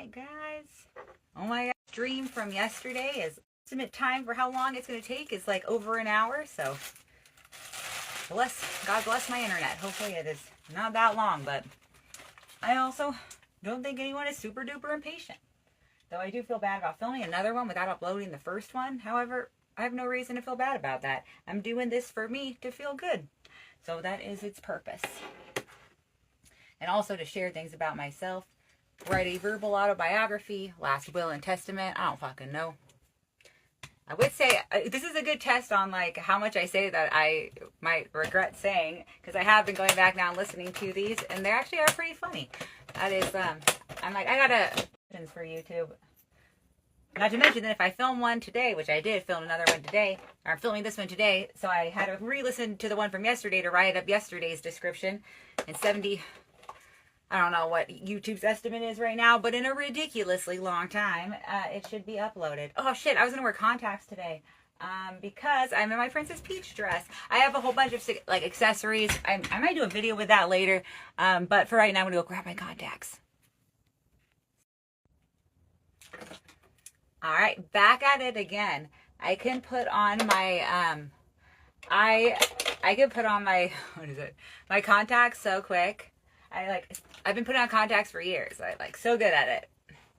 Alright guys, oh my god, stream from yesterday is estimate time for how long it's going to take is like over an hour, so God bless my internet. Hopefully it is not that long, but I also don't think anyone is super duper impatient, though I do feel bad about filming another one without uploading the first one. However, I have no reason to feel bad about that. I'm doing this for me to feel good, so that is its purpose, and also to share things about myself. Write a verbal autobiography, last will and testament. I don't fucking know. I would say this is a good test on like how much I say that I might regret saying, because I have been going back now and listening to these, and they actually are pretty funny. That is, I'm like, I gotta for YouTube. Not to mention that if I film one today, which I did film another one today, or I'm filming this one today, so I had to re-listen to the one from yesterday to write up yesterday's description, and 70. I don't know what YouTube's estimate is right now, but in a ridiculously long time, it should be uploaded. Oh shit, I was gonna wear contacts today because I'm in my Princess Peach dress. I have a whole bunch of like accessories. I might do a video with that later, but for right now, I'm gonna go grab my contacts. All right, back at it again. I can put on my I can put on my my contacts so quick. I've been putting on contacts for years. I'm like so good at it.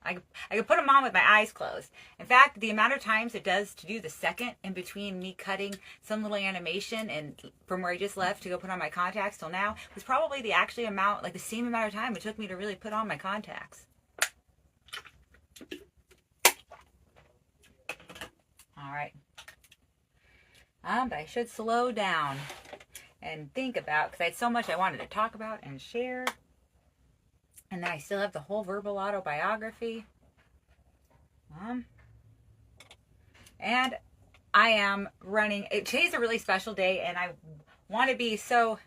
I can put them on with my eyes closed. In fact, the amount of times it does to do the second in between me cutting some little animation and from where I just left to go put on my contacts till now was probably the the same amount of time it took me to really put on my contacts. All right. But I should slow down and think about, because I had so much I wanted to talk about and share. And then I still have the whole verbal autobiography. And I am running, today's a really special day, and I want to be so,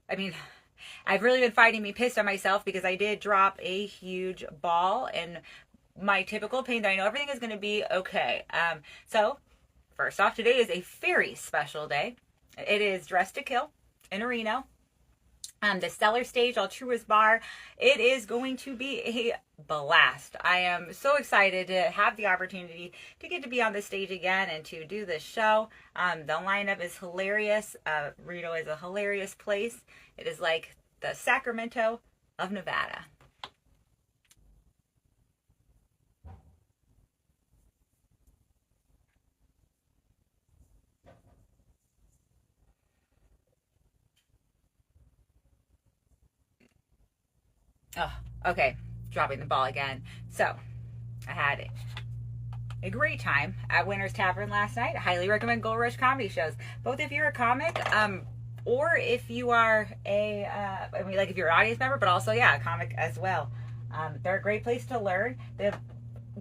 I've really been fighting me pissed at myself because I did drop a huge ball, and my typical pain that I know everything is going to be okay. So, first off, today is a very special day. It is Dress to Kill in Reno. The Cellar Stage Altruist Bar. It is going to be a blast. I am so excited to have the opportunity to get to be on the stage again and to do this show. The lineup is hilarious. Reno is a hilarious place. It is like the Sacramento of Nevada. Oh, okay. Dropping the ball again. So, I had a great time at Winter's Tavern last night. I highly recommend Gold Rush comedy shows. Both if you're a comic, or if you are if you're an audience member, but also, yeah, a comic as well. They're a great place to learn. The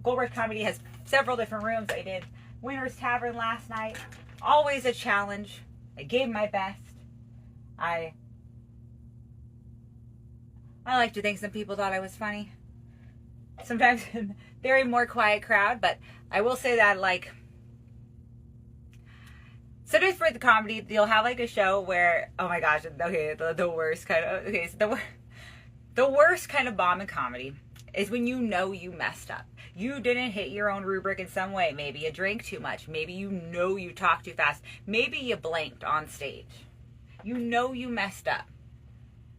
Gold Rush comedy has several different rooms. I did Winter's Tavern last night. Always a challenge. I gave my best. I like to think some people thought I was funny. Sometimes very more quiet crowd, but I will say that sometimes for the comedy, you'll have like a show where, oh my gosh, okay, the worst kind of, okay, so the worst kind of bomb in comedy is when you know you messed up. You didn't hit your own rubric in some way. Maybe you drank too much. Maybe you know you talked too fast. Maybe you blanked on stage. You know you messed up.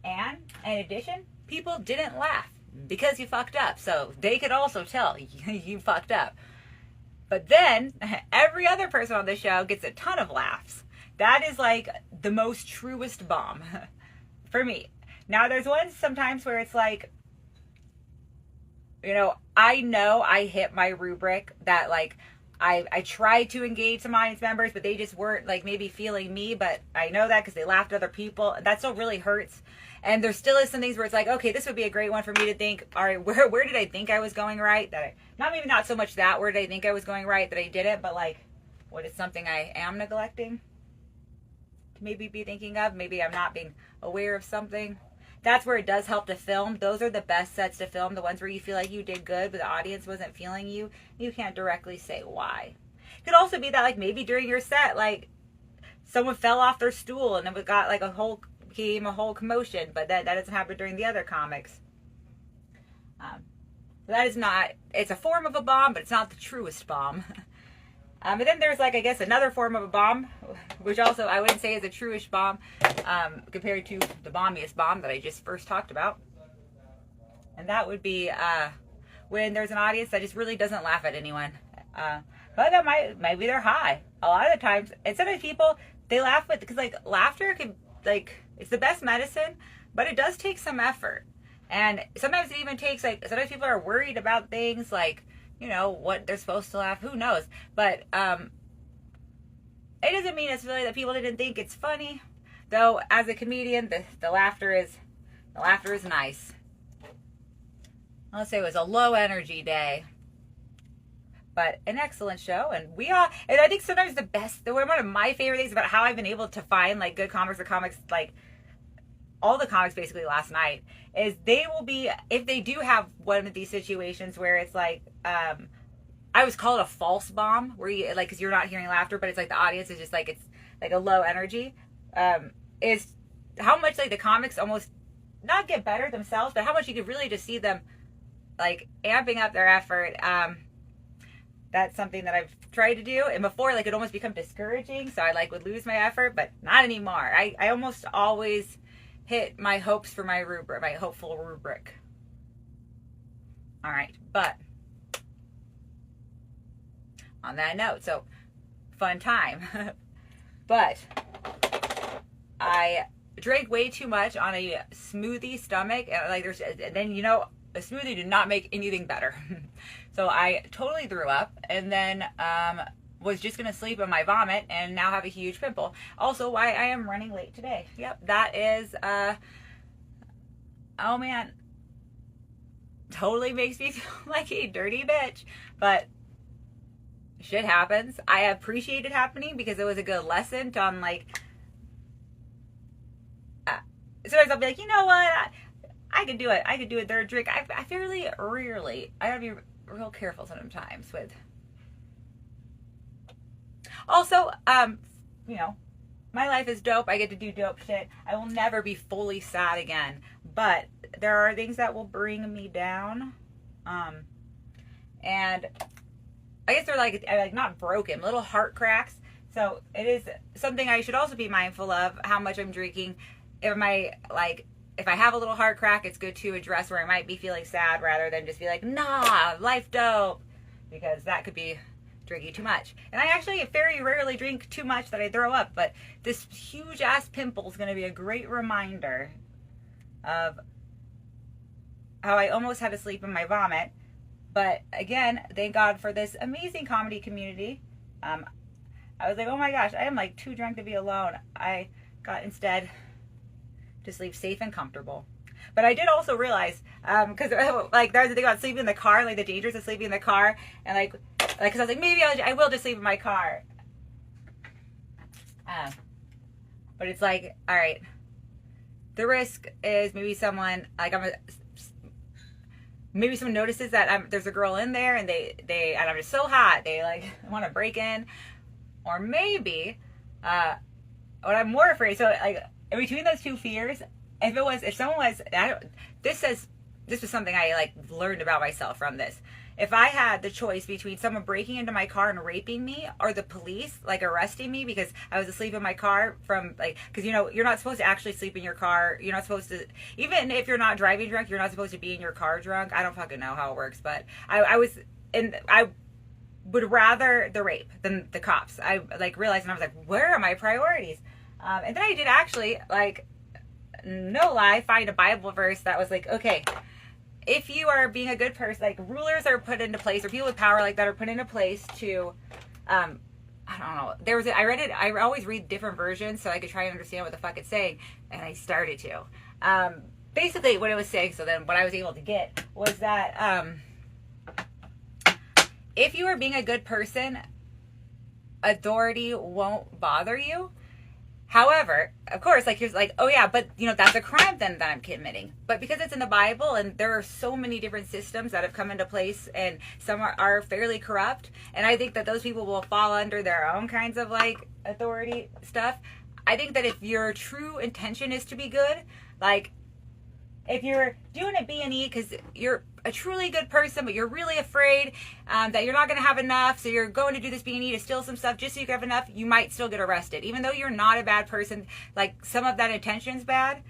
And in addition, people didn't laugh because you fucked up. So they could also tell you fucked up. But then every other person on the show gets a ton of laughs. That is like the most truest bomb for me. Now there's ones sometimes where it's like, I know I hit my rubric that I tried to engage some audience members, but they just weren't maybe feeling me, but I know that because they laughed at other people. That still really hurts. And there still is some things where it's like, okay, this would be a great one for me to think, all right, where did I think I was going right? Not so much that, where did I think I was going right that I didn't, but what is something I am neglecting to maybe be thinking of? Maybe I'm not being aware of something. That's where it does help to film. Those are the best sets to film, the ones where you feel like you did good, but the audience wasn't feeling you. You can't directly say why. It could also be that maybe during your set, someone fell off their stool and it got a whole commotion, but that doesn't happen during the other comics. That is not, it's a form of a bomb, but it's not the truest bomb. And then there's like, I guess, another form of a bomb, which also I wouldn't say is a truish bomb, compared to the bombiest bomb that I just first talked about. And that would be when there's an audience that just really doesn't laugh at anyone. But that maybe they're high. A lot of the times, and sometimes people, they laugh with, because like laughter can, like, it's the best medicine, but it does take some effort. And sometimes it even takes, like, sometimes people are worried about things like, you know, what they're supposed to laugh, who knows. But it doesn't mean necessarily that people didn't think it's funny. Though as a comedian, the laughter is nice. Let's say it was a low energy day, but an excellent show. And and I think sometimes one of my favorite things about how I've been able to find like good comics or comics, like all the comics basically last night, is they will be, if they do have one of these situations where it's like, I always call it a false bomb, where you, like, because you're not hearing laughter, but it's like the audience is just like, it's like a low energy, is how much like the comics almost not get better themselves, but how much you could really just see them like amping up their effort. That's something that I've tried to do, and before, like, it almost become discouraging, so I like would lose my effort, but not anymore. I almost always hit my hopes for my rubric, my hopeful rubric. All right, but on that note, so fun time. But I drank way too much on a smoothie stomach, and like and then, you know, a smoothie did not make anything better. So I totally threw up, and then was just gonna sleep in my vomit, and now have a huge pimple. Also, why I am running late today. Yep, that is oh man, totally makes me feel like a dirty bitch, but shit happens. I appreciate it happening because it was a good lesson on, like, sometimes I'll be like, you know what, I could do it. I could do a third drink. I fairly rarely, I gotta be real careful sometimes with. Also, you know, my life is dope. I get to do dope shit. I will never be fully sad again, but there are things that will bring me down. And I guess they're like not broken, little heart cracks. So it is something I should also be mindful of, how much I'm drinking. If I have a little heart crack, it's good to address where I might be feeling sad, rather than just be like, nah, life dope, because that could be drinking too much. And I actually very rarely drink too much that I throw up, but this huge ass pimple is going to be a great reminder of how I almost had to sleep in my vomit. But again, thank God for this amazing comedy community. I was like, oh my gosh, I am like too drunk to be alone. I got instead to sleep safe and comfortable. But I did also realize, because like there's the thing about sleeping in the car, like the dangers of sleeping in the car, and like because I was like, maybe I will just sleep in my car. But it's like, all right, the risk is maybe someone, like, maybe someone notices that there's a girl in there, and and I'm just so hot, they like want to break in. Or maybe what I'm more afraid, so like in between those two fears, if someone was, this was something I like learned about myself from this. If I had the choice between someone breaking into my car and raping me, or the police like arresting me because I was asleep in my car from like, because you know, you're not supposed to actually sleep in your car. You're not supposed to, even if you're not driving drunk, you're not supposed to be in your car drunk. I don't fucking know how it works, but I would rather the rape than the cops. I like realized, and I was like, where are my priorities? And then I did actually, like, no lie, find a Bible verse that was like, okay, if you are being a good person, like, rulers are put into place, or people with power like that are put into place to, I don't know. I read it. I always read different versions so I could try and understand what the fuck it's saying, and I started to. Basically, what it was saying. So then, what I was able to get was that if you are being a good person, authority won't bother you. However, of course, like, you're like, oh yeah, but you know, that's a crime then that I'm committing. But because it's in the Bible, and there are so many different systems that have come into place, and some are fairly corrupt, and I think that those people will fall under their own kinds of like authority stuff. I think that if your true intention is to be good, like, if you're doing a B&E because you're a truly good person, but you're really afraid that you're not going to have enough, so you're going to do this B&E to steal some stuff just so you can have enough, you might still get arrested. Even though you're not a bad person, like some of that intention's bad.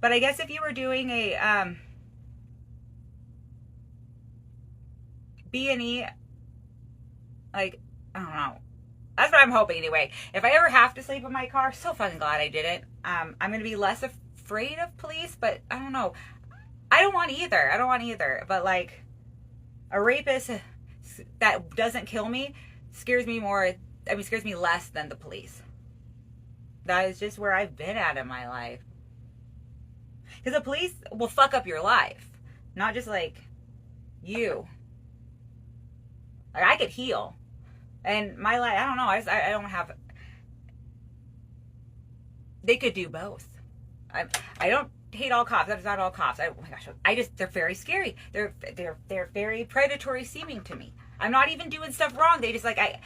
But I guess if you were doing a B&E, like, I don't know. That's what I'm hoping anyway. If I ever have to sleep in my car, so fucking glad I did it. I'm going to be less afraid of police, but I don't know. I don't want either. But like a rapist that doesn't kill me scares me more. I mean, scares me less than the police. That is just where I've been at in my life. Because the police will fuck up your life. Not just like you. Like I could heal. And my life, I don't know. I don't have. They could do both. I don't hate all cops. That's not all cops. Oh my gosh. They're very scary. They're very predatory seeming to me. I'm not even doing stuff wrong. They just like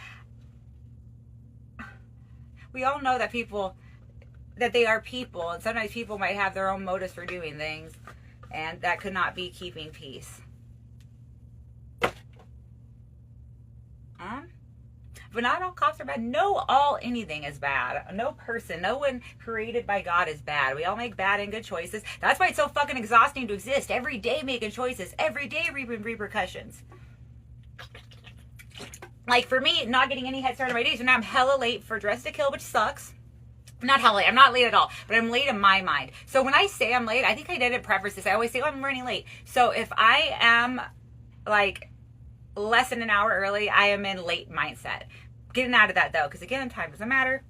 we all know that they are people, and sometimes people might have their own motives for doing things, and that could not be keeping peace. But not all cops are bad. Anything is bad. No person, no one created by God is bad. We all make bad and good choices. That's why it's so fucking exhausting to exist. Every day making choices. Every day reaping repercussions. Like for me, not getting any head start on my days, so now I'm hella late for Dress to Kill, which sucks. Not hella late. I'm not late at all, but I'm late in my mind. So when I say I'm late, I think I didn't preface this. I always say, oh, I'm running late. So if I am like less than an hour early, I am in late mindset. Getting out of that though, because again, time doesn't matter.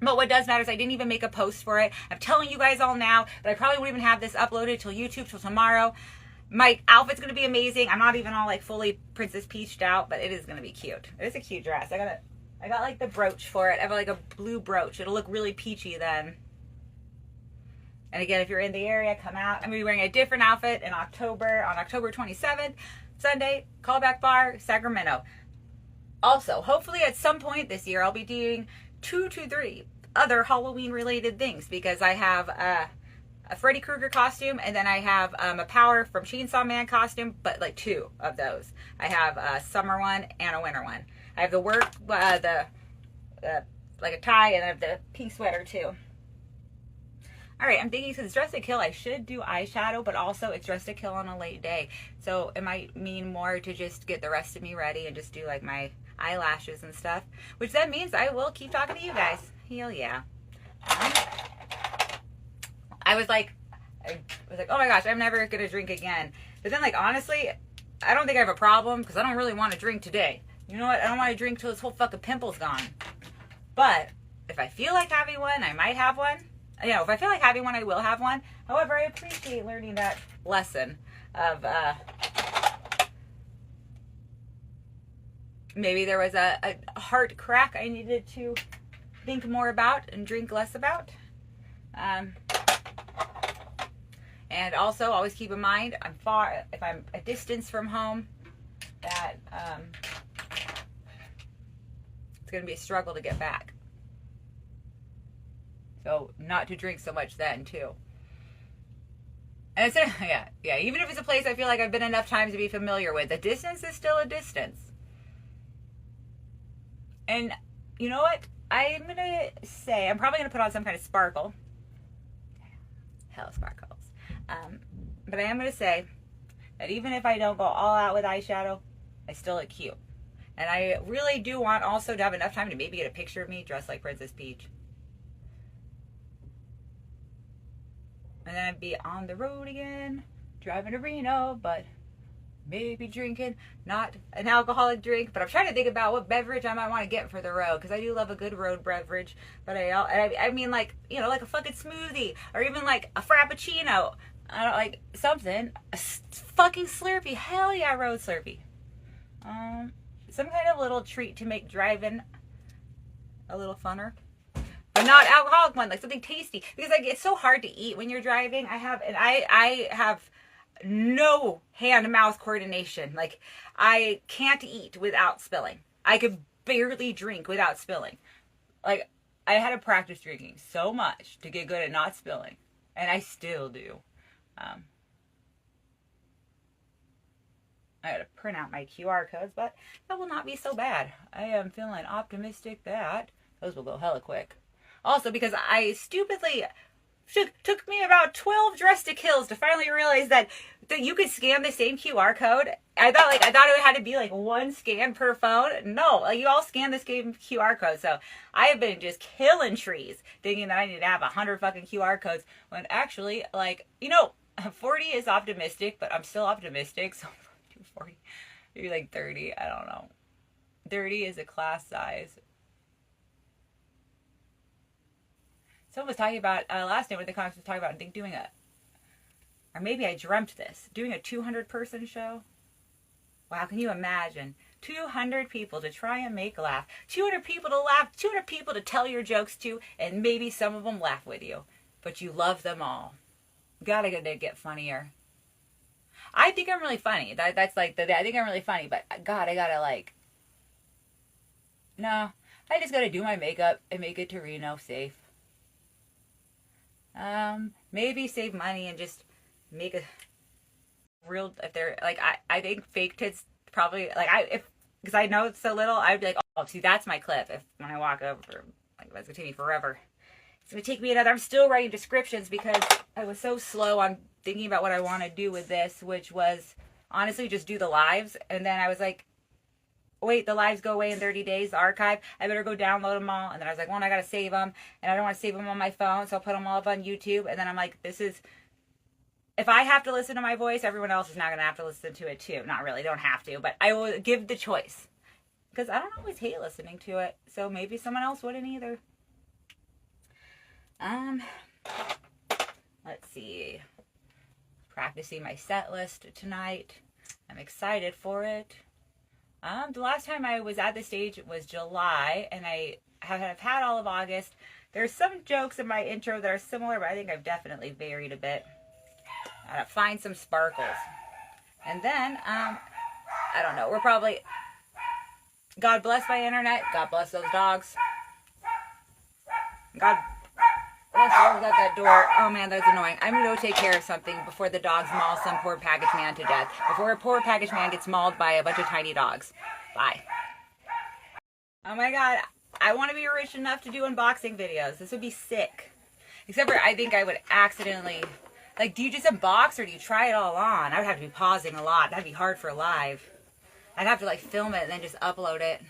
But what does matter is I didn't even make a post for it. I'm telling you guys all now, but I probably won't even have this uploaded till YouTube till tomorrow. My outfit's gonna be amazing. I'm not even all like fully Princess Peached out, but it is gonna be cute. It is a cute dress. I got like the brooch for it. I have like a blue brooch. It'll look really peachy then. And again, if you're in the area, come out. I'm gonna be wearing a different outfit in October, on October 27th. Sunday, Callback Bar, Sacramento. Also, hopefully at some point this year, I'll be doing 2 to 3 other Halloween related things because I have a Freddy Krueger costume and then I have a Power from Chainsaw Man costume, but like 2 of those. I have a summer one and a winter one. I have the work, like a tie, and I have the pink sweater too. Alright, I'm thinking since Dress to Kill, I should do eyeshadow, but also it's Dress to Kill on a late day. So it might mean more to just get the rest of me ready and just do like my eyelashes and stuff. Which then means I will keep talking to you guys. Hell yeah. I was like, oh my gosh, I'm never going to drink again. But then like, honestly, I don't think I have a problem because I don't really want to drink today. You know what? I don't want to drink till this whole fucking pimple's gone. But if I feel like having one, I might have one. You know, if I feel like having one, I will have one. However, I appreciate learning that lesson of maybe there was a heart crack I needed to think more about and drink less about. And also, always keep in mind, if I'm a distance from home, that it's going to be a struggle to get back. So not to drink so much then too. And it's yeah. Even if it's a place I feel like I've been enough times to be familiar with, the distance is still a distance. And you know what? I'm gonna say I'm probably gonna put on some kind of sparkle. Hell, sparkles. But I am gonna say that even if I don't go all out with eyeshadow, I still look cute. And I really do want also to have enough time to maybe get a picture of me dressed like Princess Peach. And then I'd be on the road again, driving to Reno, but maybe drinking, not an alcoholic drink, but I'm trying to think about what beverage I might want to get for the road, because I do love a good road beverage, but I mean like, you know, like a fucking smoothie, or even like a Frappuccino, I don't like something, a fucking Slurpee, hell yeah, road Slurpee. Some kind of little treat to make driving a little funner. But not alcoholic one, like something tasty. Because like it's so hard to eat when you're driving. I have no hand-mouth coordination. Like I can't eat without spilling. I could barely drink without spilling. Like I had to practice drinking so much to get good at not spilling. And I still do. I gotta print out my QR codes, but that will not be so bad. I am feeling optimistic that those will go hella quick. Also, because I stupidly took me about 12 dress to kills to finally realize that you could scan the same QR code. I thought it had to be like one scan per phone. No, like you all scan the same QR code. So I have been just killing trees thinking that I need to have 100 fucking QR codes when actually, like, 40 is optimistic, but I'm still optimistic. So 40, maybe like 30. I don't know. 30 is a class size. Someone was talking about last night when the comics was talking about, I think, doing or maybe I dreamt this, doing a 200 person show. Wow, can you imagine? 200 people to try and make laugh. 200 people to laugh, 200 people to tell your jokes to, and maybe some of them laugh with you. But you love them all. Gotta get funnier. I think I'm really funny. That's like, I think I'm really funny, but God, I gotta no, I just gotta do my makeup and make it to Reno safe. Maybe save money and just make a real, if they're like, I think fake tits probably, like, because I know it's so little, I'd be like, oh, see, that's my clip. When I walk over, like, that's gonna take me forever. It's gonna take me I'm still writing descriptions because I was so slow on thinking about what I want to do with this, which was honestly just do the lives. And then I was like, wait, the lives go away in 30 days, the archive. I better go download them all. And then I was like, well, I got to save them. And I don't want to save them on my phone, so I'll put them all up on YouTube. And then I'm like, if I have to listen to my voice, everyone else is not going to have to listen to it too. Not really, don't have to, but I will give the choice. Because I don't always hate listening to it. So maybe someone else wouldn't either. Let's see. Practicing my set list tonight. I'm excited for it. The last time I was at the stage was July, and I have had all of August. There's some jokes in my intro that are similar, but I think I've definitely varied a bit. I gotta find some sparkles. And then, I don't know, we're probably, God bless my internet, God bless those dogs. God bless whoever's at that door. Oh man, that's annoying. I'm gonna go take care of something before the dogs maul some poor package man to death. Before a poor package man gets mauled by a bunch of tiny dogs. Bye. Oh my God, I want to be rich enough to do unboxing videos. This would be sick. Except for I think I would accidentally, like, do you just unbox or do you try it all on? I would have to be pausing a lot. That'd be hard for live. I'd have to like film it and then just upload it.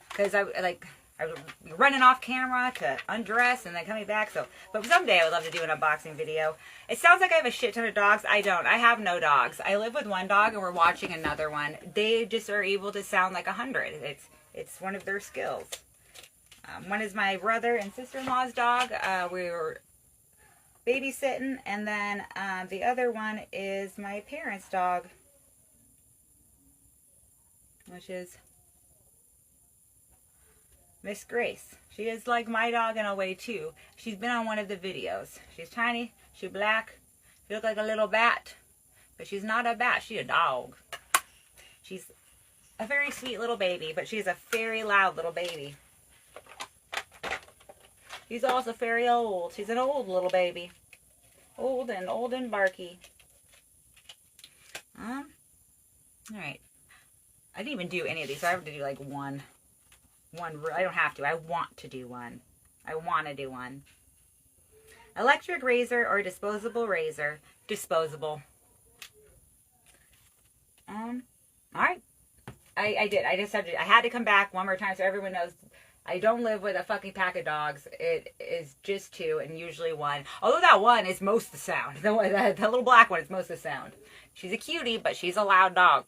Because I was running off camera to undress and then coming back. But someday I would love to do an unboxing video. It sounds like I have a shit ton of dogs. I don't. I have no dogs. I live with one dog and we're watching another one. They just are able to sound like 100. It's one of their skills. One is my brother and sister-in-law's dog. We were babysitting. And then the other one is my parents' dog, which is Miss Grace. She is like my dog in a way too. She's been on one of the videos. She's tiny, she's black, she looks like a little bat, but she's not a bat, she's a dog. She's a very sweet little baby, but she's a very loud little baby. She's also very old. She's an old little baby. Old and barky. Alright. I didn't even do any of these, so I have to do like one. I don't have to. I want to do one. I want to do one. Electric razor or disposable razor? Disposable. Alright. I did. I had to come back one more time so everyone knows I don't live with a fucking pack of dogs. It is just 2 and usually 1. Although that one is most of the sound. The little black one is most of the sound. She's a cutie, but she's a loud dog.